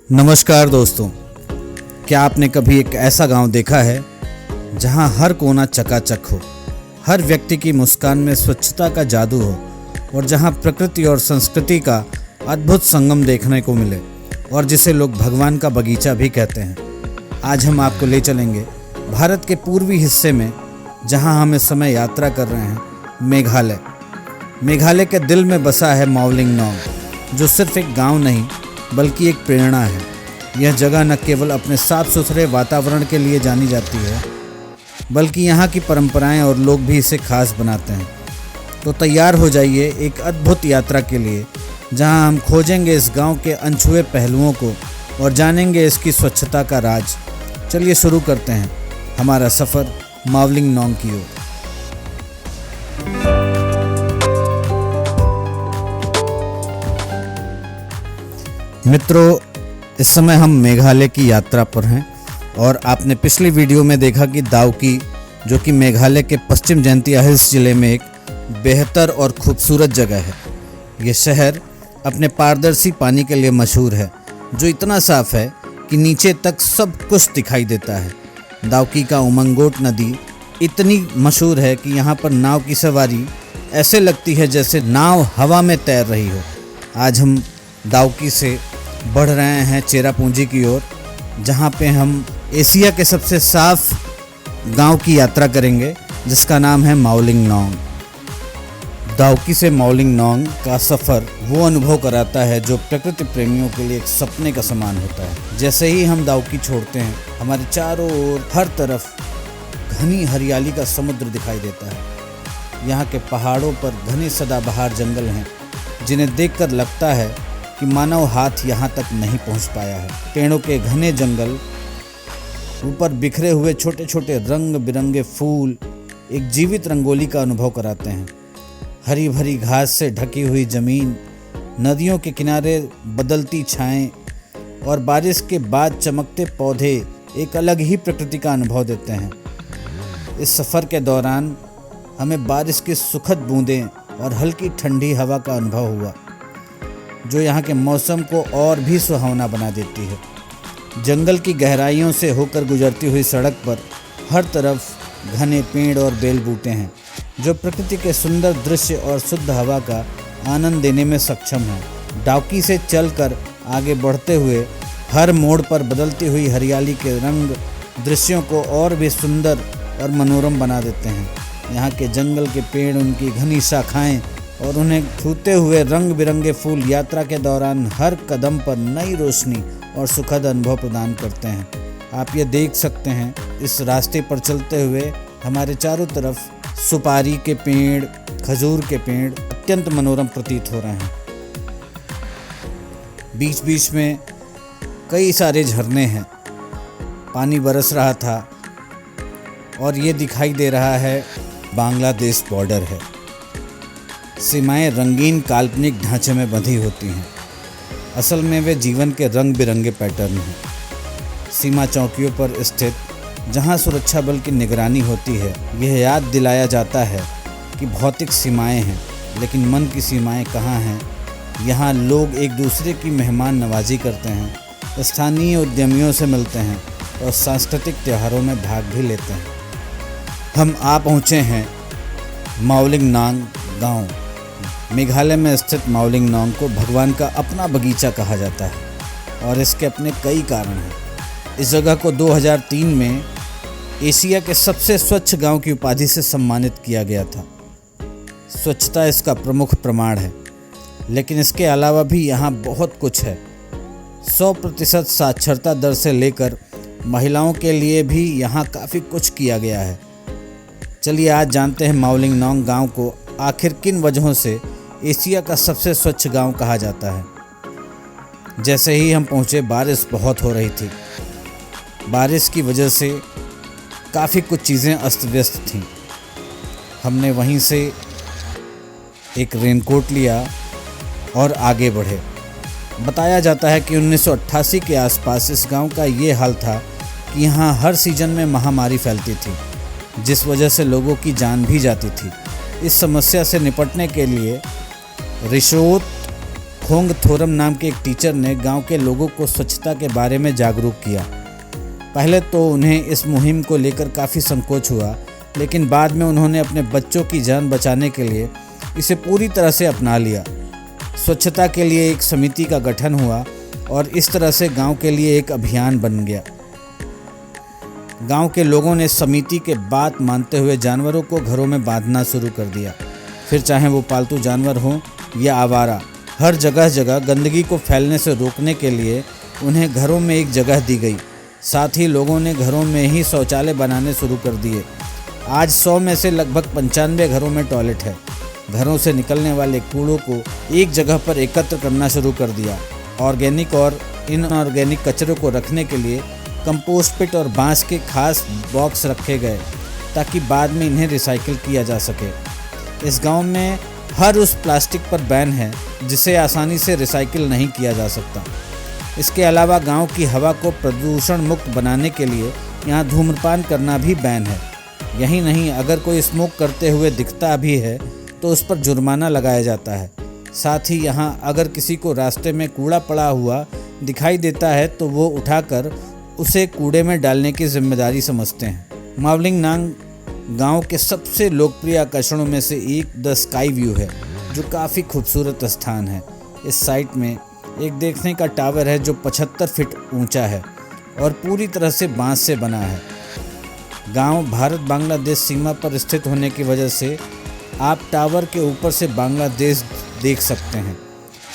नमस्कार दोस्तों, क्या आपने कभी एक ऐसा गांव देखा है जहां हर कोना चकाचक हो, हर व्यक्ति की मुस्कान में स्वच्छता का जादू हो और जहां प्रकृति और संस्कृति का अद्भुत संगम देखने को मिले और जिसे लोग भगवान का बगीचा भी कहते हैं। आज हम आपको ले चलेंगे भारत के पूर्वी हिस्से में, जहां हम इस समय यात्रा कर रहे हैं, मेघालय। मेघालय के दिल में बसा है मावलिंग नोंग, जो सिर्फ एक गांव नहीं बल्कि एक प्रेरणा है। यह जगह न केवल अपने साफ सुथरे वातावरण के लिए जानी जाती है, बल्कि यहाँ की परंपराएं और लोग भी इसे खास बनाते हैं। तो तैयार हो जाइए एक अद्भुत यात्रा के लिए, जहाँ हम खोजेंगे इस गांव के अनछुए पहलुओं को और जानेंगे इसकी स्वच्छता का राज। चलिए शुरू करते हैं हमारा सफ़र मावलिंग नोंग की ओर। मित्रों, इस समय हम मेघालय की यात्रा पर हैं और आपने पिछली वीडियो में देखा कि दाउकी, जो कि मेघालय के पश्चिम जयंतिया हिल्स जिले में एक बेहतर और खूबसूरत जगह है। ये शहर अपने पारदर्शी पानी के लिए मशहूर है, जो इतना साफ है कि नीचे तक सब कुछ दिखाई देता है। दाउकी का उमंगोट नदी इतनी मशहूर है कि यहाँ पर नाव की सवारी ऐसे लगती है जैसे नाव हवा में तैर रही हो। आज हम दाउकी से बढ़ रहे हैं चेरापूंजी की ओर, जहाँ पे हम एशिया के सबसे साफ गांव की यात्रा करेंगे, जिसका नाम है मावलिंग नोंग। दाउकी से मावलिंग नोंग का सफ़र वो अनुभव कराता है जो प्रकृति प्रेमियों के लिए एक सपने का समान होता है। जैसे ही हम दाउकी छोड़ते हैं, हमारे चारों ओर हर तरफ घनी हरियाली का समुद्र दिखाई देता है। यहाँ के पहाड़ों पर घने सदाबहार जंगल हैं, जिन्हें देखकर लगता है कि मानव हाथ यहाँ तक नहीं पहुँच पाया है। पेड़ों के घने जंगल, ऊपर बिखरे हुए छोटे छोटे रंग बिरंगे फूल एक जीवित रंगोली का अनुभव कराते हैं। हरी भरी घास से ढकी हुई ज़मीन, नदियों के किनारे बदलती छाएं और बारिश के बाद चमकते पौधे एक अलग ही प्रकृति का अनुभव देते हैं। इस सफ़र के दौरान हमें बारिश की सुखद बूंदें और हल्की ठंडी हवा का अनुभव हुआ, जो यहाँ के मौसम को और भी सुहावना बना देती है। जंगल की गहराइयों से होकर गुजरती हुई सड़क पर हर तरफ घने पेड़ और बेल बूटे हैं, जो प्रकृति के सुंदर दृश्य और शुद्ध हवा का आनंद देने में सक्षम हैं। दाउकी से चलकर आगे बढ़ते हुए हर मोड़ पर बदलती हुई हरियाली के रंग दृश्यों को और भी सुंदर और मनोरम बना देते हैं। यहाँ के जंगल के पेड़, उनकी घनी शाखाएँ और उन्हें छूते हुए रंग बिरंगे फूल यात्रा के दौरान हर कदम पर नई रोशनी और सुखद अनुभव प्रदान करते हैं। आप ये देख सकते हैं, इस रास्ते पर चलते हुए हमारे चारों तरफ सुपारी के पेड़, खजूर के पेड़ अत्यंत मनोरम प्रतीत हो रहे हैं। बीच बीच में कई सारे झरने हैं, पानी बरस रहा था और ये दिखाई दे रहा है बांग्लादेश बॉर्डर है। सीमाएं रंगीन काल्पनिक ढांचे में बंधी होती हैं, असल में वे जीवन के रंग बिरंगे पैटर्न हैं। सीमा चौकियों पर स्थित, जहां सुरक्षा बल की निगरानी होती है, यह याद दिलाया जाता है कि भौतिक सीमाएं हैं, लेकिन मन की सीमाएं कहाँ हैं। यहाँ लोग एक दूसरे की मेहमान नवाजी करते हैं, स्थानीय उद्यमियों से मिलते हैं और सांस्कृतिक त्योहारों में भाग भी लेते हैं। हम आ पहुँचे हैं मावलिंग नोंग गाँव। मेघालय में स्थित मावलिंग नोंग को भगवान का अपना बगीचा कहा जाता है और इसके अपने कई कारण हैं। इस जगह को 2003 में एशिया के सबसे स्वच्छ गांव की उपाधि से सम्मानित किया गया था। स्वच्छता इसका प्रमुख प्रमाण है, लेकिन इसके अलावा भी यहाँ बहुत कुछ है। 100% साक्षरता दर से लेकर महिलाओं के लिए भी यहाँ काफ़ी कुछ किया गया है। चलिए आज जानते हैं मावलिंग नोंग गाँव को आखिर किन वजहों से एशिया का सबसे स्वच्छ गांव कहा जाता है। जैसे ही हम पहुंचे, बारिश बहुत हो रही थी। बारिश की वजह से काफ़ी कुछ चीज़ें अस्त व्यस्त थीं। हमने वहीं से एक रेनकोट लिया और आगे बढ़े। बताया जाता है कि 1988 के आसपास इस गांव का ये हाल था कि यहाँ हर सीजन में महामारी फैलती थी, जिस वजह से लोगों की जान भी जाती थी। इस समस्या से निपटने के लिए रिसोर्ट खोंग थोरम नाम के एक टीचर ने गांव के लोगों को स्वच्छता के बारे में जागरूक किया। पहले तो उन्हें इस मुहिम को लेकर काफ़ी संकोच हुआ, लेकिन बाद में उन्होंने अपने बच्चों की जान बचाने के लिए इसे पूरी तरह से अपना लिया। स्वच्छता के लिए एक समिति का गठन हुआ और इस तरह से गांव के लिए एक अभियान बन गया। गांव के लोगों ने समिति के बात मानते हुए जानवरों को घरों में बांधना शुरू कर दिया। फिर चाहे वो पालतू जानवर हों या आवारा, हर जगह जगह गंदगी को फैलने से रोकने के लिए उन्हें घरों में एक जगह दी गई। साथ ही लोगों ने घरों में ही शौचालय बनाने शुरू कर दिए। आज 100 में से लगभग 95 घरों में टॉयलेट है। घरों से निकलने वाले कूड़ों को एक जगह पर एकत्र करना शुरू कर दिया। ऑर्गेनिक और इनऑर्गेनिक कचरे को रखने के लिए कंपोस्ट पिट और बांस के खास बॉक्स रखे गए ताकि बाद में इन्हें रिसाइकिल किया जा सके। इस गांव में हर उस प्लास्टिक पर बैन है जिसे आसानी से रिसाइकिल नहीं किया जा सकता। इसके अलावा गांव की हवा को प्रदूषण मुक्त बनाने के लिए यहाँ धूम्रपान करना भी बैन है। यही नहीं, अगर कोई स्मोक करते हुए दिखता भी है तो उस पर जुर्माना लगाया जाता है। साथ ही यहाँ अगर किसी को रास्ते में कूड़ा पड़ा हुआ दिखाई देता है तो वो उठाकर उसे कूड़े में डालने की जिम्मेदारी समझते हैं। मावलिंग नांग गांव के सबसे लोकप्रिय आकर्षणों में से एक द स्काई व्यू है, जो काफ़ी खूबसूरत स्थान है। इस साइट में एक देखने का टावर है जो 75 फीट ऊंचा है और पूरी तरह से बांस से बना है। गांव भारत बांग्लादेश सीमा पर स्थित होने की वजह से आप टावर के ऊपर से बांग्लादेश देख सकते हैं।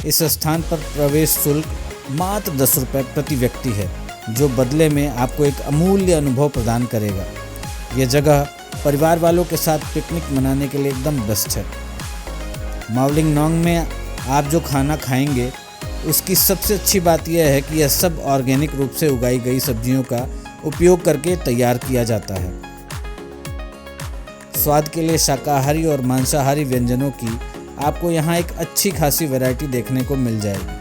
इस स्थान पर प्रवेश शुल्क मात्र 10 रुपये प्रति व्यक्ति है, जो बदले में आपको एक अमूल्य अनुभव प्रदान करेगा। यह जगह परिवार वालों के साथ पिकनिक मनाने के लिए एकदम बेस्ट है। मावलिंग नोंग में आप जो खाना खाएंगे उसकी सबसे अच्छी बात यह है कि यह सब ऑर्गेनिक रूप से उगाई गई सब्जियों का उपयोग करके तैयार किया जाता है। स्वाद के लिए शाकाहारी और मांसाहारी व्यंजनों की आपको यहाँ एक अच्छी खासी वैरायटी देखने को मिल जाएगी।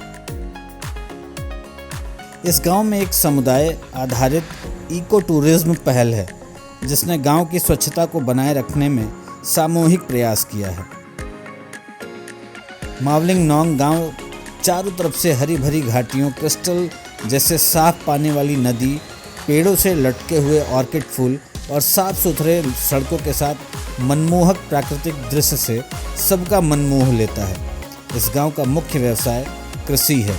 इस गांव में एक समुदाय आधारित इको टूरिज्म पहल है, जिसने गांव की स्वच्छता को बनाए रखने में सामूहिक प्रयास किया है। मावलिंग नोंग गांव चारों तरफ से हरी भरी घाटियों, क्रिस्टल जैसे साफ पानी वाली नदी, पेड़ों से लटके हुए ऑर्किड फूल और साफ सुथरे सड़कों के साथ मनमोहक प्राकृतिक दृश्य से सबका मन मोह लेता है। इस गांव का मुख्य व्यवसाय कृषि है।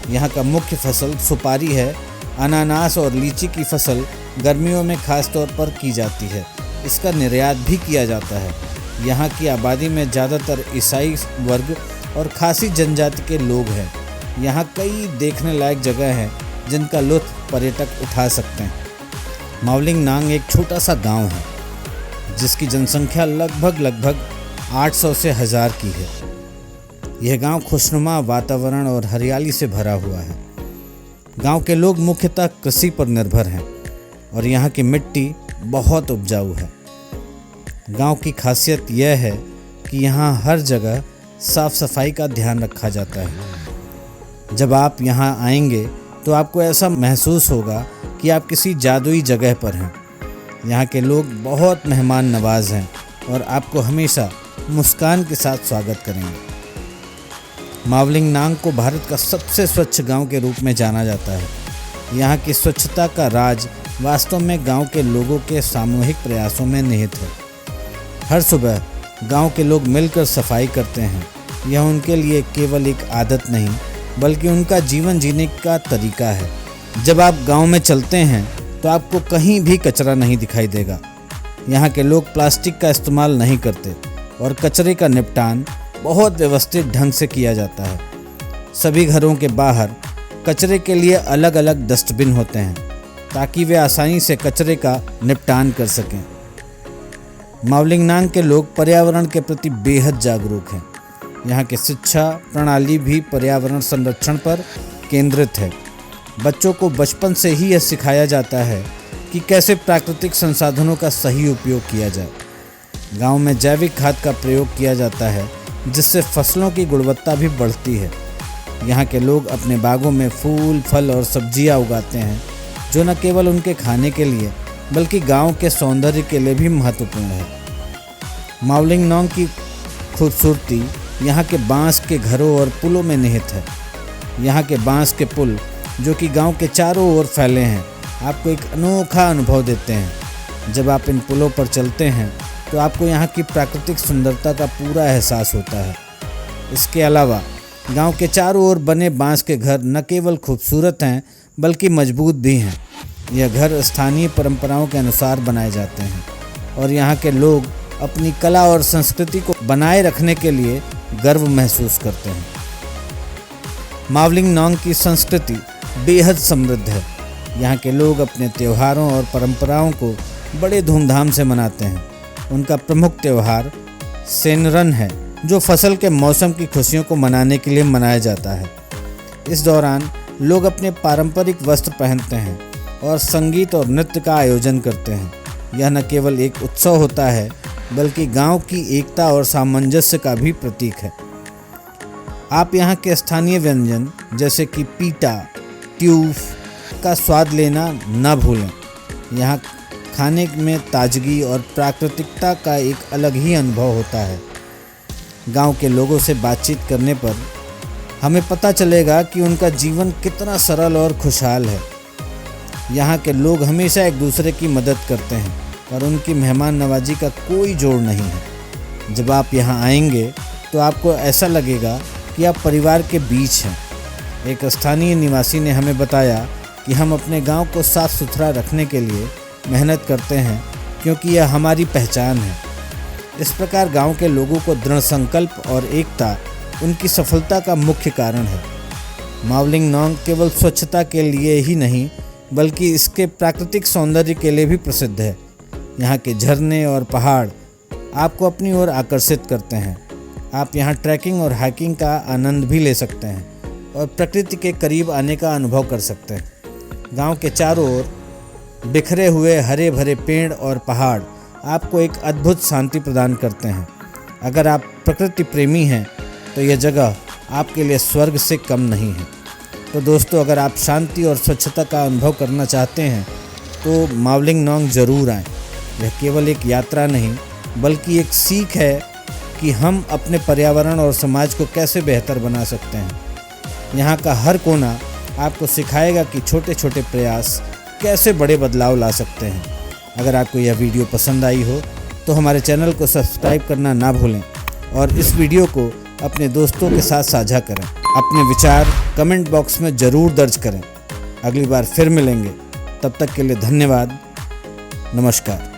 यहाँ का मुख्य फसल सुपारी है। अनानास और लीची की फसल गर्मियों में खास तौर पर की जाती है। इसका निर्यात भी किया जाता है। यहाँ की आबादी में ज़्यादातर ईसाई वर्ग और खासी जनजाति के लोग हैं। यहाँ कई देखने लायक जगह हैं जिनका लुत्फ पर्यटक उठा सकते हैं। मावलिंग नांग एक छोटा सा गांव है जिसकी जनसंख्या लगभग 800 से 1000 की है। यह गांव खुशनुमा वातावरण और हरियाली से भरा हुआ है। गांव के लोग मुख्यतः कृषि पर निर्भर हैं और यहाँ की मिट्टी बहुत उपजाऊ है। गांव की खासियत यह है कि यहाँ हर जगह साफ सफाई का ध्यान रखा जाता है। जब आप यहाँ आएंगे तो आपको ऐसा महसूस होगा कि आप किसी जादुई जगह पर हैं। यहाँ के लोग बहुत मेहमान नवाज हैं और आपको हमेशा मुस्कान के साथ स्वागत करेंगे। मावलिंग नांग को भारत का सबसे स्वच्छ गांव के रूप में जाना जाता है। यहाँ की स्वच्छता का राज वास्तव में गांव के लोगों के सामूहिक प्रयासों में निहित है। हर सुबह गांव के लोग मिलकर सफाई करते हैं। यह उनके लिए केवल एक आदत नहीं, बल्कि उनका जीवन जीने का तरीका है। जब आप गांव में चलते हैं तो आपको कहीं भी कचरा नहीं दिखाई देगा। यहाँ के लोग प्लास्टिक का इस्तेमाल नहीं करते और कचरे का निपटान बहुत व्यवस्थित ढंग से किया जाता है। सभी घरों के बाहर कचरे के लिए अलग अलग डस्टबिन होते हैं ताकि वे आसानी से कचरे का निपटान कर सकें। मावलिंग नांग के लोग पर्यावरण के प्रति बेहद जागरूक हैं। यहाँ की शिक्षा प्रणाली भी पर्यावरण संरक्षण पर केंद्रित है। बच्चों को बचपन से ही यह सिखाया जाता है कि कैसे प्राकृतिक संसाधनों का सही उपयोग किया जाए। गांव में जैविक खाद का प्रयोग किया जाता है, जिससे फसलों की गुणवत्ता भी बढ़ती है। यहाँ के लोग अपने बागों में फूल, फल और सब्जियाँ उगाते हैं, जो न केवल उनके खाने के लिए बल्कि गांव के सौंदर्य के लिए भी महत्वपूर्ण है। मावलिंग नोंग की खूबसूरती यहाँ के बांस के घरों और पुलों में निहित है। यहाँ के बांस के पुल जो कि गांव के चारों ओर फैले हैं, आपको एक अनोखा अनुभव देते हैं। जब आप इन पुलों पर चलते हैं तो आपको यहाँ की प्राकृतिक सुंदरता का पूरा एहसास होता है। इसके अलावा गांव के चारों ओर बने बांस के घर न केवल खूबसूरत हैं बल्कि मजबूत भी हैं। यह घर स्थानीय परंपराओं के अनुसार बनाए जाते हैं और यहाँ के लोग अपनी कला और संस्कृति को बनाए रखने के लिए गर्व महसूस करते हैं। मावलिंग नोंग की संस्कृति बेहद समृद्ध है। यहाँ के लोग अपने त्योहारों और परंपराओं को बड़े धूमधाम से मनाते हैं। उनका प्रमुख त्योहार सेनरन है, जो फसल के मौसम की खुशियों को मनाने के लिए मनाया जाता है। इस दौरान लोग अपने पारंपरिक वस्त्र पहनते हैं और संगीत और नृत्य का आयोजन करते हैं। यह न केवल एक उत्सव होता है बल्कि गांव की एकता और सामंजस्य का भी प्रतीक है। आप यहाँ के स्थानीय व्यंजन जैसे कि पीटा, ट्यूफ का स्वाद लेना न भूलें। यहाँ खाने में ताजगी और प्राकृतिकता का एक अलग ही अनुभव होता है। गांव के लोगों से बातचीत करने पर हमें पता चलेगा कि उनका जीवन कितना सरल और खुशहाल है। यहाँ के लोग हमेशा एक दूसरे की मदद करते हैं और उनकी मेहमान नवाजी का कोई जोड़ नहीं है। जब आप यहाँ आएंगे तो आपको ऐसा लगेगा कि आप परिवार के बीच हैं। एक स्थानीय निवासी ने हमें बताया कि हम अपने गांव को साफ सुथरा रखने के लिए मेहनत करते हैं क्योंकि यह हमारी पहचान है। इस प्रकार गांव के लोगों को दृढ़ संकल्प और एकता उनकी सफलता का मुख्य कारण है। मावलिंग नोंग केवल स्वच्छता के लिए ही नहीं बल्कि इसके प्राकृतिक सौंदर्य के लिए भी प्रसिद्ध है। यहाँ के झरने और पहाड़ आपको अपनी ओर आकर्षित करते हैं। आप यहाँ ट्रैकिंग और हाइकिंग का आनंद भी ले सकते हैं और प्रकृति के करीब आने का अनुभव कर सकते हैं। गांव के चारों ओर बिखरे हुए हरे भरे पेड़ और पहाड़ आपको एक अद्भुत शांति प्रदान करते हैं। अगर आप प्रकृति प्रेमी हैं तो यह जगह आपके लिए स्वर्ग से कम नहीं है। तो दोस्तों, अगर आप शांति और स्वच्छता का अनुभव करना चाहते हैं तो मावलिंग नोंग ज़रूर आएँ। यह केवल एक यात्रा नहीं बल्कि एक सीख है कि हम अपने पर्यावरण और समाज को कैसे बेहतर बना सकते हैं। यहाँ का हर कोना आपको सिखाएगा कि छोटे छोटे प्रयास कैसे बड़े बदलाव ला सकते हैं। अगर आपको यह वीडियो पसंद आई हो तो हमारे चैनल को सब्सक्राइब करना ना भूलें और इस वीडियो को अपने दोस्तों के साथ साझा करें। अपने विचार कमेंट बॉक्स में ज़रूर दर्ज करें। अगली बार फिर मिलेंगे, तब तक के लिए धन्यवाद। नमस्कार।